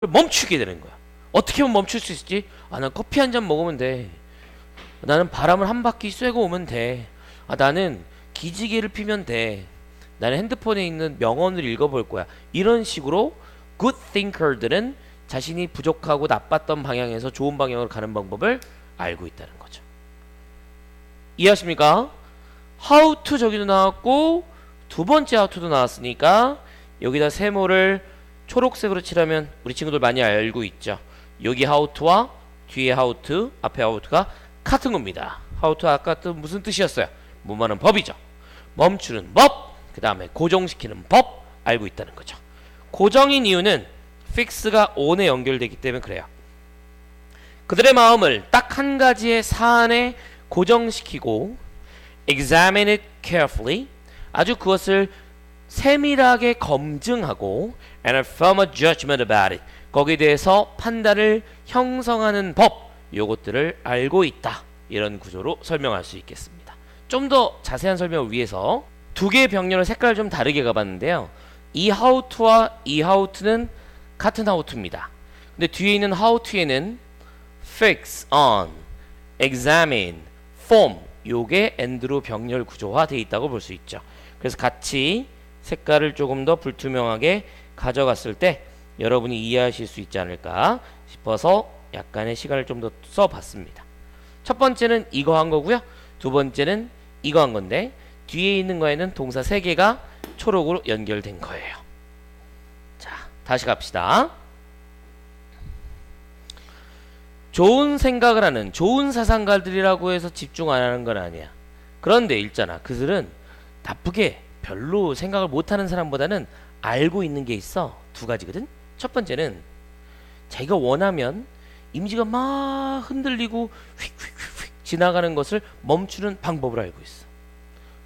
멈추게 되는 거야. 어떻게 하면 멈출 수 있지? 아, 난 커피 한 잔 먹으면 돼. 나는 바람을 한 바퀴 쐬고 오면 돼. 아, 나는 기지개를 피면 돼. 나는 핸드폰에 있는 명언을 읽어볼 거야. 이런 식으로 good thinker들은 자신이 부족하고 나빴던 방향에서 좋은 방향으로 가는 방법을 알고 있다는 거죠. 이해하십니까? how to 저기도 나왔고 두 번째 how to도 나왔으니까 여기다 세모를 초록색으로 칠하면 우리 친구들 많이 알고 있죠. 여기 how to와 뒤에 how to, 앞에 how to가 같은 겁니다. how to 아까 또 무슨 뜻이었어요? 뭐하는 법이죠. 멈추는 법, 그 다음에 고정시키는 법 알고 있다는 거죠. 고정인 이유는 fix가 on에 연결되기 때문에 그래요. 그들의 마음을 딱 한 가지의 사안에 고정시키고 examine it carefully 아주 그것을 세밀하게 검증하고 and form a judgment about it 거기에 대해서 판단을 형성하는 법 요것들을 알고 있다. 이런 구조로 설명할 수 있겠습니다. 좀 더 자세한 설명을 위해서 두 개의 병렬의 색깔을 좀 다르게 가봤는데요. 이 how to와 이 how to는 같은 how to입니다. 근데 뒤에 있는 how to에는 fix, on, examine, form 요게 and로 병렬 구조화 되어 있다고 볼 수 있죠. 그래서 같이 색깔을 조금 더 불투명하게 가져갔을 때 여러분이 이해하실 수 있지 않을까 싶어서 약간의 시간을 좀 더 써봤습니다. 첫 번째는 이거 한 거고요. 두 번째는 이거 한 건데 뒤에 있는 거에는 동사 3개가 초록으로 연결된 거예요. 자, 다시 갑시다. 좋은 생각을 하는 좋은 사상가들이라고 해서 집중 안 하는 건 아니야. 그런데 있잖아. 그들은 나쁘게 별로 생각을 못하는 사람보다는 알고 있는 게 있어. 두 가지거든. 첫 번째는 자기가 원하면 이미지가 막 흔들리고 휙휙휙휙 지나가는 것을 멈추는 방법을 알고 있어.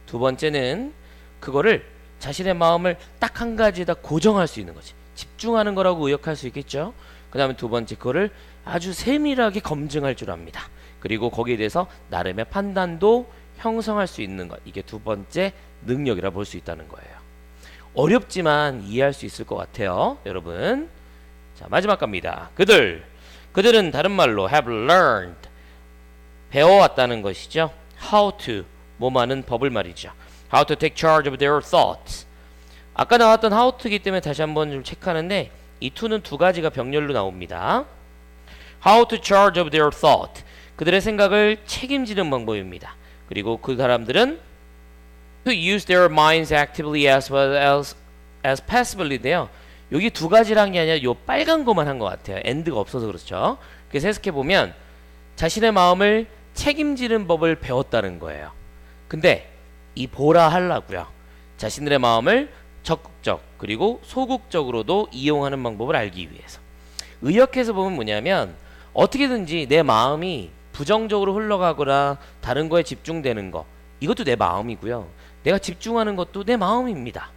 두 번째는 그거를 자신의 마음을 딱 한 가지에다 고정할 수 있는 거지. 집중하는 거라고 의역할 수 있겠죠. 그 다음에 두 번째 그거를 아주 세밀하게 검증할 줄 압니다. 그리고 거기에 대해서 나름의 판단도 형성할 수 있는 것. 이게 두 번째 능력이라 볼 수 있다는 거예요. 어렵지만 이해할 수 있을 것 같아요. 여러분. 자, 마지막 갑니다. 그들은 다른 말로 have learned 배워왔다는 것이죠. how to 뭐하는 법을 말이죠. how to take charge of their thoughts 아까 나왔던 how to이기 때문에 다시 한번 좀 체크하는데 이 to는 두 가지가 병렬로 나옵니다. how to charge of their thought 그들의 생각을 책임지는 방법입니다. 그리고 그 사람들은 to use their minds actively as well as passively인데요. 여기 두 가지란 게 아니라 요 빨간 것만 한 것 같아요. end가 없어서 그렇죠. 그래서 해석해보면 자신의 마음을 책임지는 법을 배웠다는 거예요. 근데 이 보라 하려고요. 자신들의 마음을 적극적 그리고 소극적으로도 이용하는 방법을 알기 위해서. 의역해서 보면 뭐냐면 어떻게든지 내 마음이 부정적으로 흘러가거나 다른 거에 집중되는 거 이것도 내 마음이고요. 내가 집중하는 것도 내 마음입니다.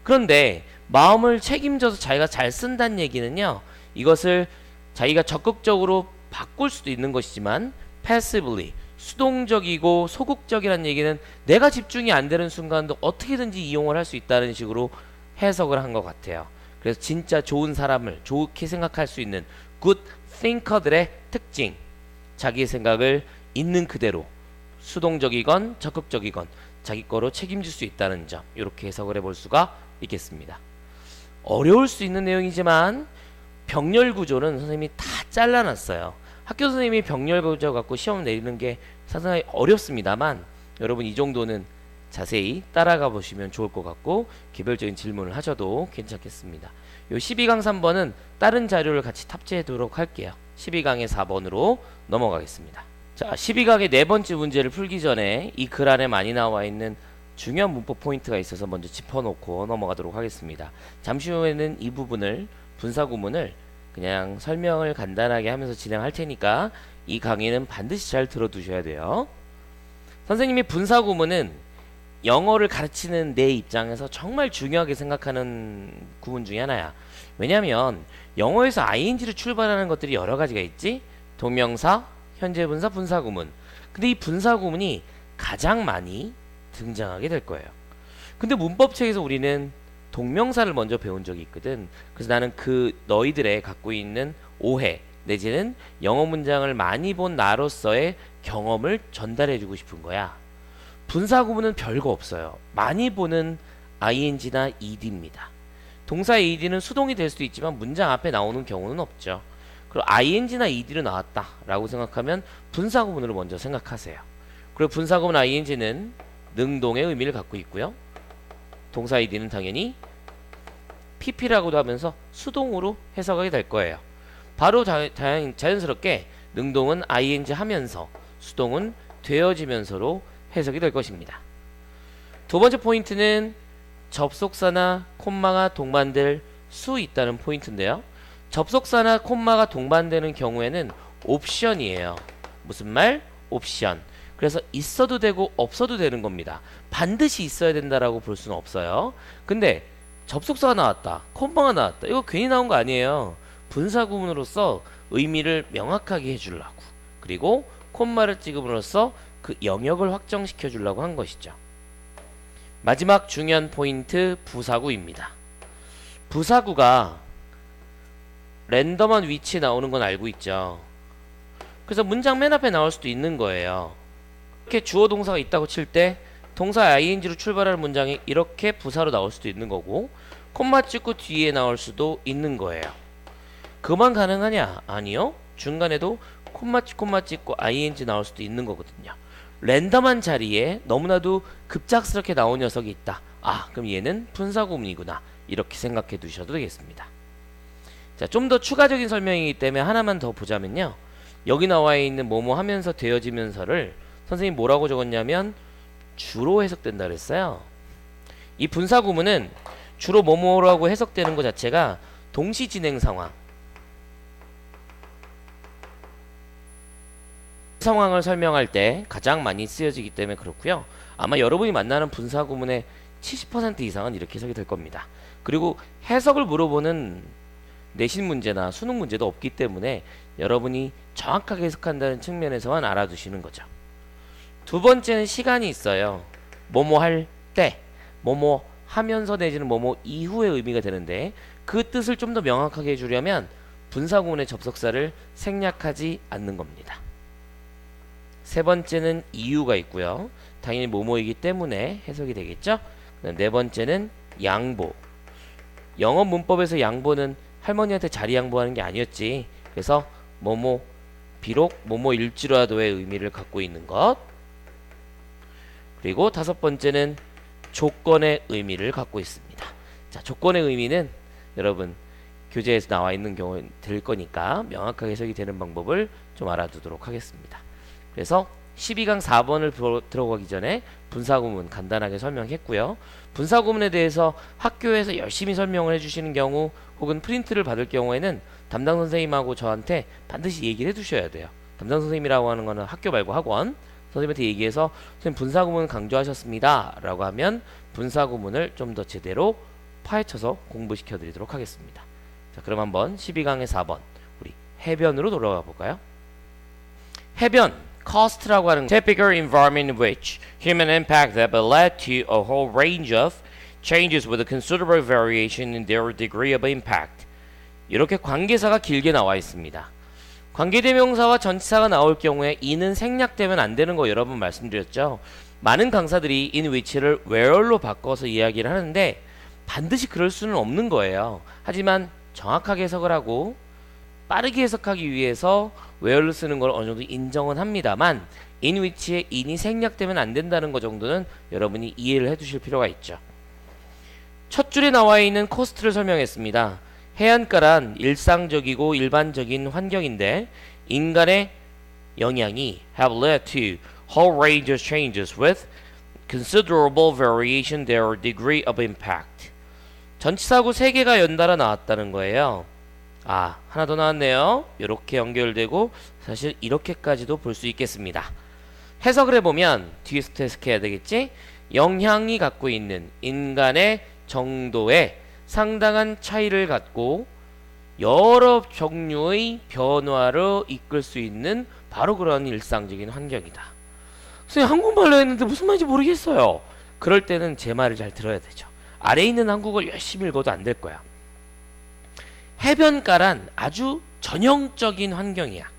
그런데 마음을 책임져서 자기가 잘 쓴다는 얘기는요. 이것을 자기가 적극적으로 바꿀 수도 있는 것이지만 passively 수동적이고 소극적이라는 얘기는 내가 집중이 안 되는 순간도 어떻게든지 이용을 할 수 있다는 식으로 해석을 한 것 같아요. 그래서 진짜 좋은 사람을 좋게 생각할 수 있는 good thinker들의 특징 자기의 생각을 있는 그대로 수동적이건 적극적이건 자기 거로 책임질 수 있다는 점 이렇게 해석을 해볼 수가 있겠습니다. 어려울 수 있는 내용이지만 병렬 구조는 선생님이 다 잘라놨어요. 학교 선생님이 병렬 구조 갖고 시험 내리는 게 상당히 어렵습니다만 여러분 이 정도는 자세히 따라가 보시면 좋을 것 같고 개별적인 질문을 하셔도 괜찮겠습니다. 요 12강 3번은 다른 자료를 같이 탑재해 두도록 할게요. 12강의 4번으로 넘어가겠습니다. 자, 12강의 네 번째 문제를 풀기 전에 이 글 안에 많이 나와 있는 중요한 문법 포인트가 있어서 먼저 짚어놓고 넘어가도록 하겠습니다. 잠시 후에는 이 부분을 분사구문을 그냥 설명을 간단하게 하면서 진행할 테니까 이 강의는 반드시 잘 들어두셔야 돼요. 선생님이 분사구문은 영어를 가르치는 내 입장에서 정말 중요하게 생각하는 구문 중에 하나야. 왜냐면 영어에서 ing를 출발하는 것들이 여러 가지가 있지. 동명사, 현재분사, 분사구문. 근데 이 분사구문이 가장 많이 등장하게 될 거예요. 근데 문법책에서 우리는 동명사를 먼저 배운 적이 있거든. 그래서 나는 그 너희들의 갖고 있는 오해 내지는 영어 문장을 많이 본 나로서의 경험을 전달해주고 싶은 거야. 분사 구문은 별거 없어요. 많이 보는 ing나 ed입니다. 동사 ed는 수동이 될 수도 있지만 문장 앞에 나오는 경우는 없죠. 그리고 ing나 ed로 나왔다 라고 생각하면 분사 구문으로 먼저 생각하세요. 그리고 분사 구문 ing는 능동의 의미를 갖고 있고요. 동사 ed는 당연히 pp라고도 하면서 수동으로 해석하게 될 거예요. 바로 자연스럽게 능동은 ing 하면서 수동은 되어지면서로 해석이 될 것입니다. 두 번째 포인트는 접속사나 콤마가 동반될 수 있다는 포인트인데요. 접속사나 콤마가 동반되는 경우에는 옵션이에요. 무슨 말? 옵션. 그래서 있어도 되고 없어도 되는 겁니다. 반드시 있어야 된다라고 볼 수는 없어요. 근데 접속사가 나왔다, 콤마가 나왔다, 이거 괜히 나온 거 아니에요. 분사 구문으로서 의미를 명확하게 해주려고, 그리고 콤마를 찍음으로써 그 영역을 확정시켜 주려고 한 것이죠. 마지막 중요한 포인트, 부사구입니다. 부사구가 랜덤한 위치에 나오는 건 알고 있죠. 그래서 문장 맨 앞에 나올 수도 있는 거예요. 이렇게 주어 동사가 있다고 칠 때 동사 ing로 출발하는 문장이 이렇게 부사로 나올 수도 있는 거고, 콤마 찍고 뒤에 나올 수도 있는 거예요. 그만 가능하냐? 아니요. 중간에도 콤마 찍고 ing 나올 수도 있는 거거든요. 랜덤한 자리에 너무나도 급작스럽게 나온 녀석이 있다. 아, 그럼 얘는 분사 구문이구나. 이렇게 생각해 두셔도 되겠습니다. 자, 좀 더 추가적인 설명이기 때문에 하나만 더 보자면요. 여기 나와 있는 뭐뭐 하면서 되어지면서를 선생님이 뭐라고 적었냐면 주로 해석된다 그랬어요. 이 분사 구문은 주로 뭐뭐라고 해석되는 것 자체가 동시 진행 상황을 설명할 때 가장 많이 쓰여지기 때문에 그렇고요. 아마 여러분이 만나는 분사 구문의 70% 이상은 이렇게 해석이 될 겁니다. 그리고 해석을 물어보는 내신 문제나 수능 문제도 없기 때문에 여러분이 정확하게 해석한다는 측면에서만 알아두시는 거죠. 두 번째는 시간이 있어요. 뭐뭐 할 때, 뭐뭐 하면서 내지는 뭐뭐 이후의 의미가 되는데, 그 뜻을 좀 더 명확하게 해주려면 분사 구문의 접속사를 생략하지 않는 겁니다. 세 번째는 이유가 있고요. 당연히 뭐뭐이기 때문에 해석이 되겠죠. 네 번째는 양보. 영어 문법에서 양보는 할머니한테 자리 양보하는 게 아니었지. 그래서 뭐뭐, 비록 뭐뭐일지라도의 의미를 갖고 있는 것. 그리고 다섯 번째는 조건의 의미를 갖고 있습니다. 자, 조건의 의미는 여러분 교재에서 나와 있는 경우에 될 거니까 명확하게 해석이 되는 방법을 좀 알아두도록 하겠습니다. 그래서 12강 4번을 들어가기 전에 분사구문 간단하게 설명했고요. 분사구문에 대해서 학교에서 열심히 설명을 해주시는 경우 혹은 프린트를 받을 경우에는 담당 선생님하고 저한테 반드시 얘기를 해두셔야 돼요. 담당 선생님이라고 하는 거는 학교 말고 학원 선생님한테 얘기해서 선생님 분사구문 강조하셨습니다 라고 하면 분사구문을 좀 더 제대로 파헤쳐서 공부시켜 드리도록 하겠습니다. 자, 그럼 한번 12강의 4번 우리 해변으로 돌아가 볼까요? 해변, cost라고 하는 typical environment in which human impact have led to a whole range of changes with a considerable variation in their degree of impact. 이렇게 관계사가 길게 나와 있습니다. 관계대명사와 전치사가 나올 경우에 이는 생략되면 안 되는 거 여러 번 말씀드렸죠. 많은 강사들이 in which를 where로 바꿔서 이야기를 하는데 반드시 그럴 수는 없는 거예요. 하지만 정확하게 해석을 하고 빠르게 해석하기 위해서 where를 쓰는 걸 어느 정도 인정은 합니다만 in which의 in이 생략되면 안 된다는 것 정도는 여러분이 이해를 해두실 필요가 있죠. 첫 줄에 나와 있는 cost를 설명했습니다. 해안가란 일상적이고 일반적인 환경인데 인간의 영향이 have led to whole range of changes with considerable variation in their degree of impact. 전치사하고 세 개가 연달아 나왔다는 거예요. 아, 하나 더 나왔네요. 이렇게 연결되고 사실 이렇게까지도 볼 수 있겠습니다. 해석을 해보면 뒤에서 해석해야 되겠지? 영향이 갖고 있는 인간의 정도에 상당한 차이를 갖고 여러 종류의 변화를 이끌 수 있는 바로 그런 일상적인 환경이다. 선생님 한국말로 했는데 무슨 말인지 모르겠어요. 그럴 때는 제 말을 잘 들어야 되죠. 아래에 있는 한국어를 열심히 읽어도 안 될 거야. 해변가란 아주 전형적인 환경이야.